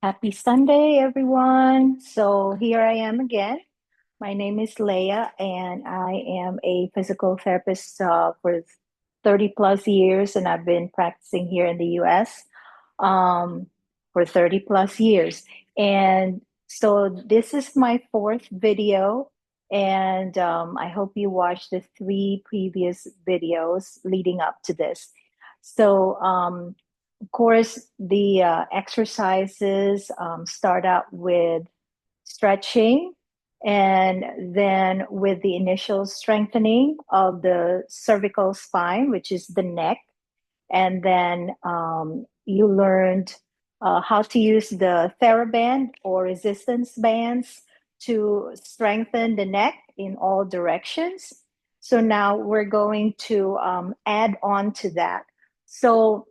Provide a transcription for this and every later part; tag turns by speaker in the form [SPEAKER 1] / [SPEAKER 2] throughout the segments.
[SPEAKER 1] Happy Sunday, everyone. So here I am again. My name is Leah, and I am a physical therapist for 30 plus years, and I've been practicing here in the US um, for 30 plus years. And so this is my fourth video, and I hope you watched the three previous videos leading up to this. So, of course, the exercises start out with stretching and then with the initial strengthening of the cervical spine, which is the neck. And then you learned how to use the TheraBand or resistance bands to strengthen the neck in all directions. So now we're going to add on to that. So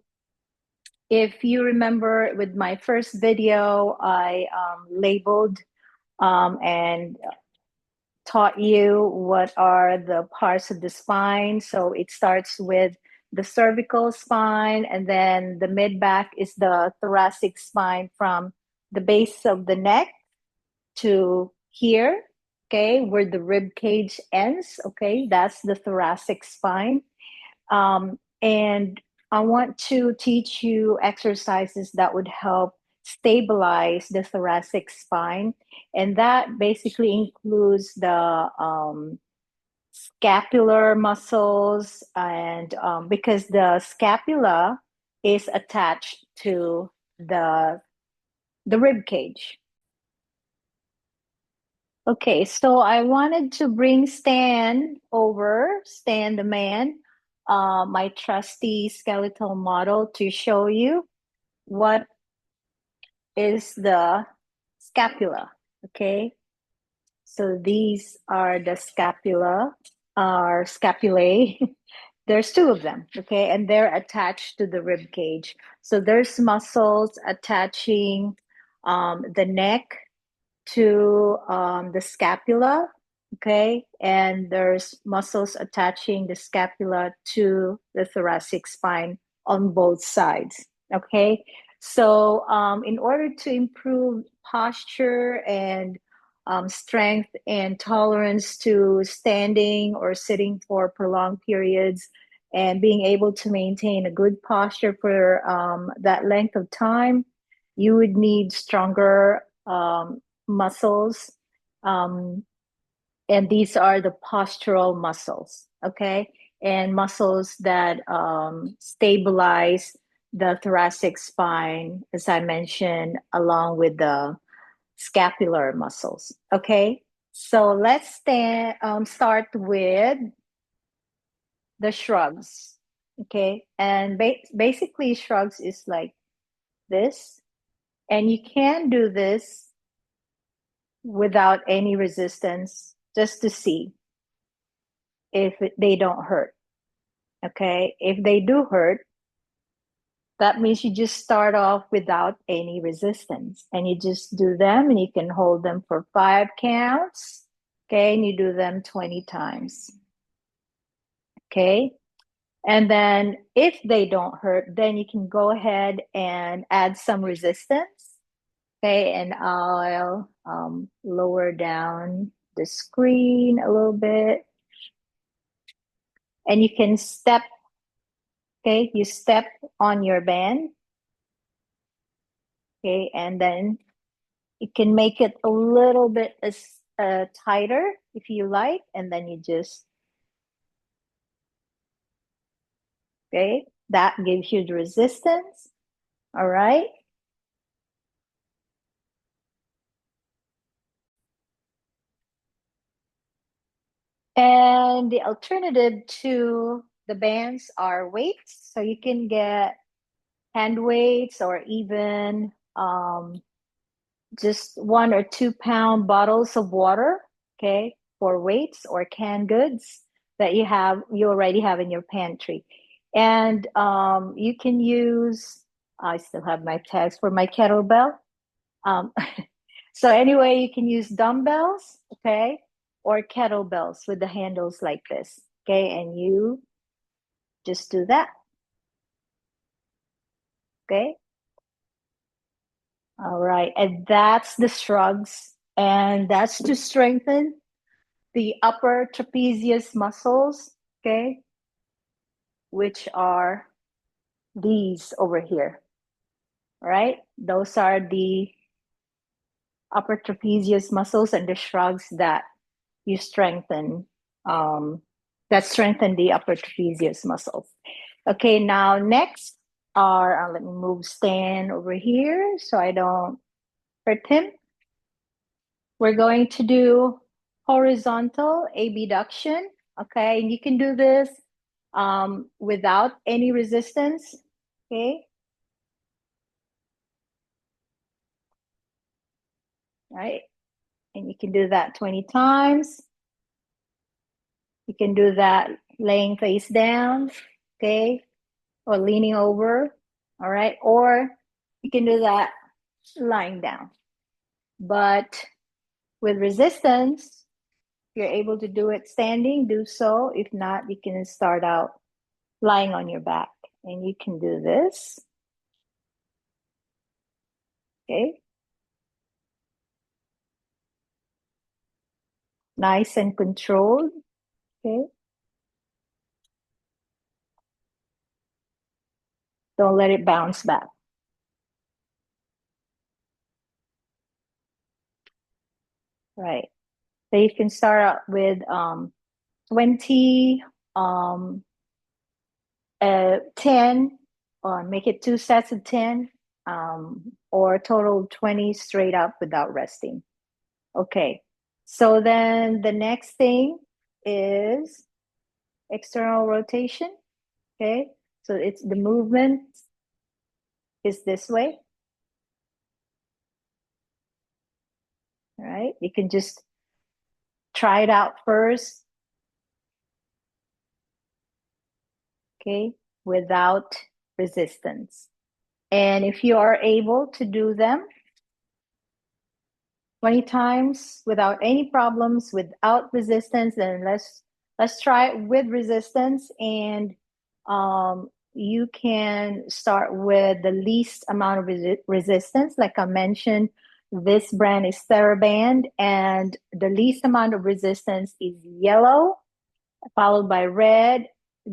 [SPEAKER 1] if you remember with my first video, I labeled and taught you what are the parts of the spine. So it starts with the cervical spine, and then the mid back is the thoracic spine from the base of the neck to here, okay, where the rib cage ends. Okay, that's the thoracic spine. And I want to teach you exercises that would help stabilize the thoracic spine. And that basically includes the scapular muscles, and because the scapula is attached to the rib cage. Okay, so I wanted to bring Stan over, Stan the man, my trusty skeletal model, to show you what is the scapula. Okay, so these are the scapula, or scapulae. There's two of them, okay, and they're attached to the rib cage. So there's muscles attaching the neck to the scapula, okay? And there's muscles attaching the scapula to the thoracic spine on both sides, okay? So in order to improve posture and strength and tolerance to standing or sitting for prolonged periods, and being able to maintain a good posture for that length of time, you would need stronger muscles. Um, and these are the postural muscles, okay? And muscles that stabilize the thoracic spine, as I mentioned, along with the scapular muscles, okay? So let's start with the shrugs, okay? And basically, shrugs is like this. And you can do this without any resistance, just to see if they don't hurt. Okay, if they do hurt, that means you just start off without any resistance, and you just do them, and you can hold them for 5 counts. Okay, and you do them 20 times. Okay, and then if they don't hurt, then you can go ahead and add some resistance. Okay, and I'll lower down the screen a little bit. And you can step, okay, you step on your band, okay, and then you can make it a little bit tighter if you like, and then you just, okay, that gives you the resistance, all right? And the alternative to the bands are weights. So you can get hand weights, or even just 1 or 2 pound bottles of water, okay, for weights or canned goods that you already have in your pantry. And you can use, I still have my tags for my kettlebell. Um, so anyway, you can use dumbbells, okay, or kettlebells with the handles like this, okay, and you just do that, okay. All right. And that's the shrugs. And that's to strengthen the upper trapezius muscles, okay, which are these over here. All right. Those are the upper trapezius muscles and the shrugs that you strengthen, um, that strengthen the upper trapezius muscles. Okay, now next are, let me move Stan over here so I don't hurt him. We're going to do horizontal abduction. Okay, and you can do this without any resistance. Okay, right, and you can do that 20 times. You can do that laying face down, okay, or leaning over, all right, or you can do that lying down. But with resistance, if you're able to do it standing, do so. If not, you can start out lying on your back. And you can do this, okay? Nice and controlled, okay? Don't let it bounce back. Right. So you can start out with 20, 10, or make it 2 sets of 10, or total 20 straight up without resting. Okay. So then the next thing is external rotation. Okay. So it's the movement is this way. All right. You can just try it out first. Okay. Without resistance. And if you are able to do them 20 times without any problems, without resistance, then let's try it with resistance. And you can start with the least amount of resistance. Like I mentioned, this brand is TheraBand, and the least amount of resistance is yellow, followed by red,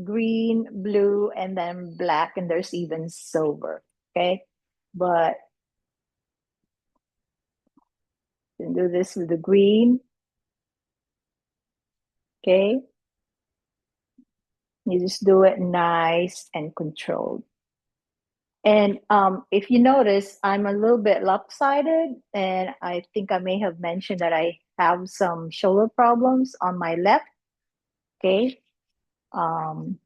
[SPEAKER 1] green, blue, and then black, and there's even silver. Okay, but you can do this with the green. Okay, you just do it nice and controlled. And if you notice, I'm a little bit lopsided, and I think I may have mentioned that I have some shoulder problems on my left. Okay, um,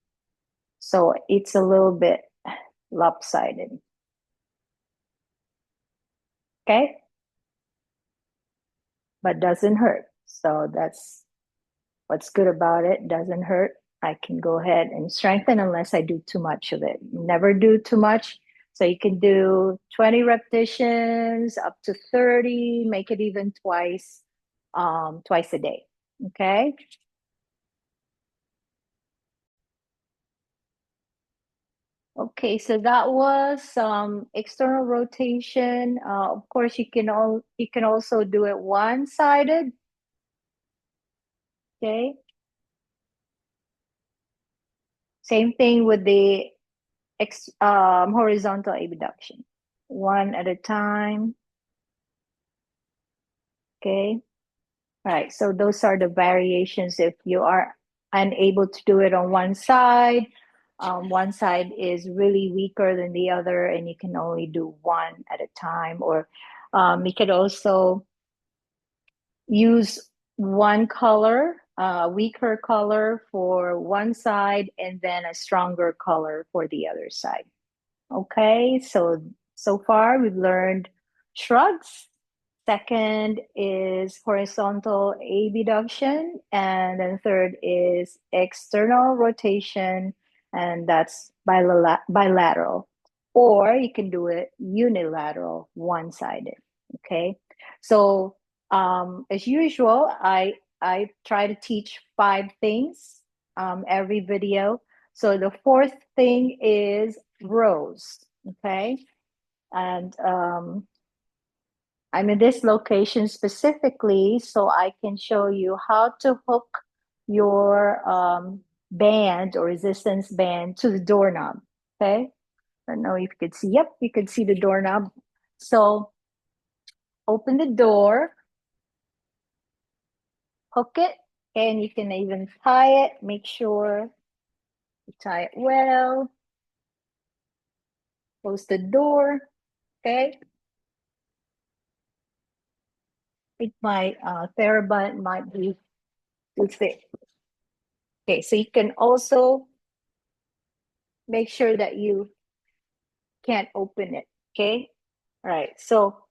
[SPEAKER 1] so it's a little bit lopsided. Okay, but doesn't hurt. So that's what's good about it. Doesn't hurt. I can go ahead and strengthen unless I do too much of it. Never do too much. So you can do 20 repetitions up to 30, make it even twice a day. Okay. Okay, so that was external rotation. Of course, you can also do it one-sided. Okay. Same thing with the horizontal abduction. One at a time. Okay. All right. So those are the variations. If you are unable to do it on one side is really weaker than the other, and you can only do one at a time. Or you could also use one color, a weaker color for one side, and then a stronger color for the other side. Okay, so far we've learned shrugs. Second is horizontal abduction, and then third is external rotation, and that's bilateral. Or you can do it unilateral, one-sided. Okay, so as usual, I try to teach 5 things every video. So the fourth thing is rows, okay? And I'm in this location specifically so I can show you how to hook your band or resistance band to the doorknob. Okay. I don't know if you could see. Yep, you could see the doorknob. So open the door, hook it, and you can even tie it. Make sure you tie it well. Close the door. Okay. I think my TheraBand might be too thick. Okay, so you can also make sure that you can't open it. Okay. All right. So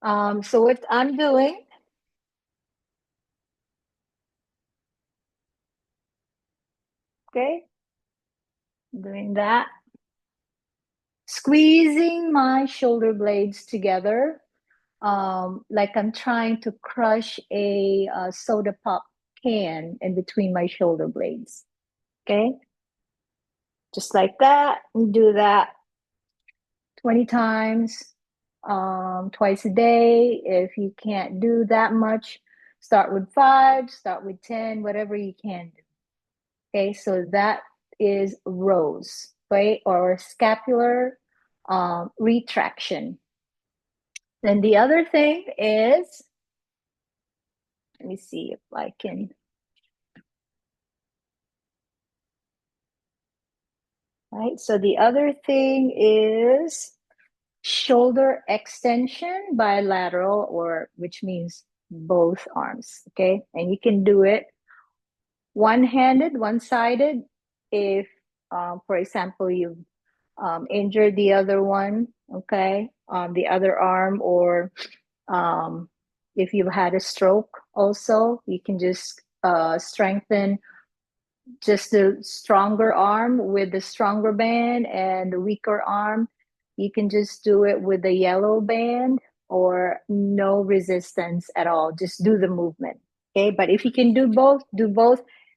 [SPEAKER 1] what I'm doing, okay, doing that, squeezing my shoulder blades together, like I'm trying to crush a soda pop can in between my shoulder blades. Okay, just like that. Do that 20 times, twice a day. If you can't do that much, start with 5, start with 10, whatever you can do. Okay, so that is rows, right? Or scapular retraction. Then the other thing is, let me see if I can, right? So the other thing is shoulder extension bilateral, or which means both arms, okay? And you can do it one-handed, one-sided. If, for example, you've injured the other one, okay, the other arm, or um, if you've had a stroke, also, you can just strengthen just the stronger arm with the stronger band, and the weaker arm, you can just do it with the yellow band or no resistance at all. Just do the movement. Okay. But if you can do both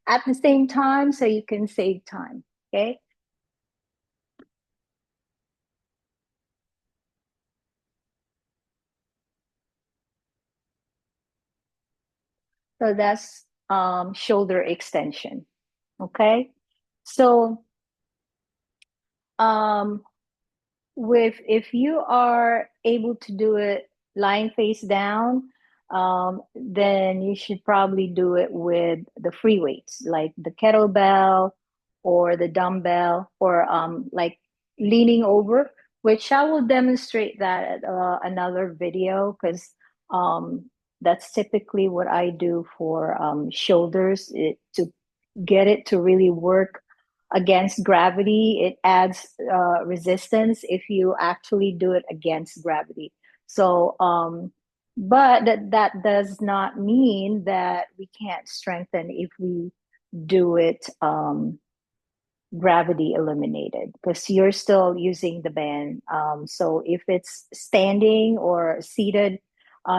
[SPEAKER 1] at the same time so you can save time. Okay. So that's shoulder extension. Okay. So um, with if you are able to do it lying face down, then you should probably do it with the free weights, like the kettlebell or the dumbbell, or like leaning over, which I will demonstrate that at another video, because that's typically what I do for shoulders, to get it to really work against gravity. It adds resistance if you actually do it against gravity. So, but that does not mean that we can't strengthen if we do it gravity eliminated, because you're still using the band. So if it's standing or seated,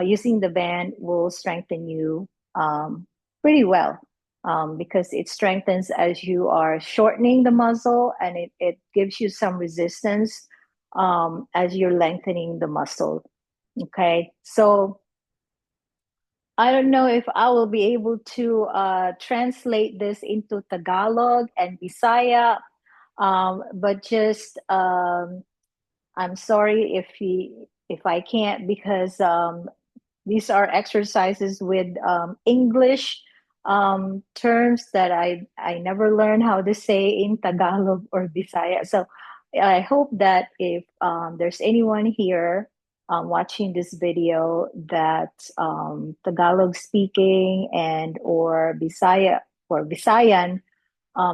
[SPEAKER 1] using the band will strengthen you pretty well, because it strengthens as you are shortening the muscle, and it gives you some resistance as you're lengthening the muscle. Okay, so I don't know if I will be able to translate this into Tagalog and Bisaya, but just I'm sorry if I can't, because these are exercises with English terms that I never learned how to say in Tagalog or Bisaya. So I hope that if there's anyone here watching this video that Tagalog speaking and or Bisaya or Visayan,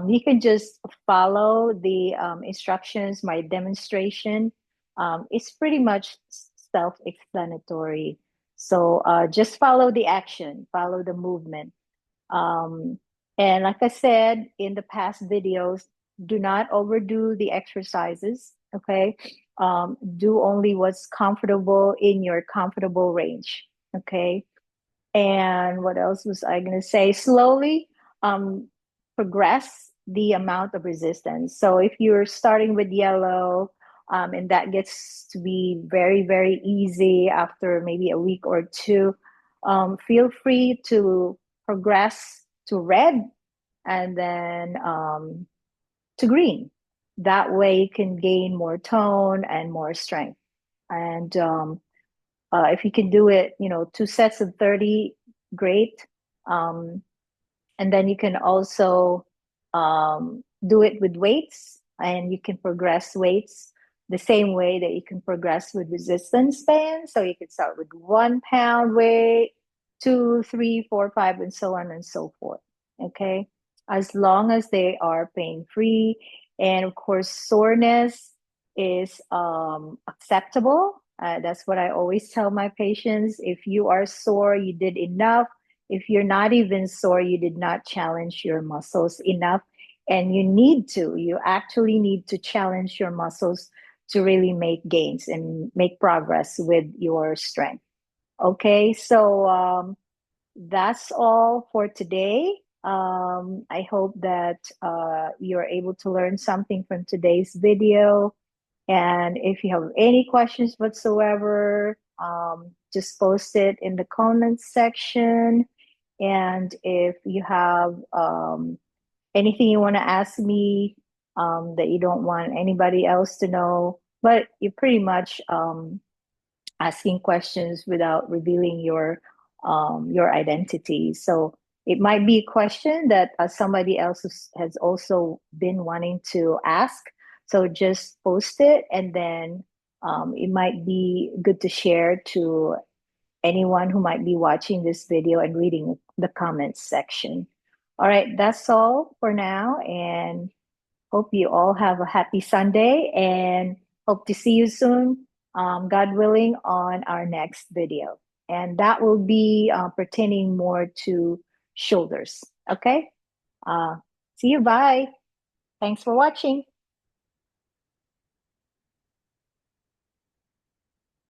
[SPEAKER 1] you can just follow the instructions, my demonstration. It's pretty much self-explanatory. So just follow the action, follow the movement. Um, and like I said in the past videos, do not overdo the exercises, okay? Do only what's comfortable in your comfortable range, okay? And what else was I going to say? Slowly progress the amount of resistance. So if you're starting with yellow, And that gets to be very, very easy after maybe a week or two. Feel free to progress to red and then to green. That way you can gain more tone and more strength. And if you can do it, 2 sets of 30, great. Um, and then you can also do it with weights, and you can progress weights the same way that you can progress with resistance bands. So you can start with 1 pound weight, two, three, four, five, and so on and so forth. Okay. As long as they are pain free. And of course, soreness is acceptable. That's what I always tell my patients. If you are sore, you did enough. If you're not even sore, you did not challenge your muscles enough. And you actually need to challenge your muscles to really make gains and make progress with your strength. Okay, so that's all for today. I hope that you're able to learn something from today's video. And if you have any questions whatsoever, just post it in the comments section. And if you have anything you want to ask me that you don't want anybody else to know, but you're pretty much asking questions without revealing your identity. So it might be a question that somebody else has also been wanting to ask. So just post it, and then it might be good to share to anyone who might be watching this video and reading the comments section. All right, that's all for now, and hope you all have a happy Sunday, and hope to see you soon, God willing, on our next video. And that will be pertaining more to shoulders. Okay? Uh, See you. Bye. Thanks for watching.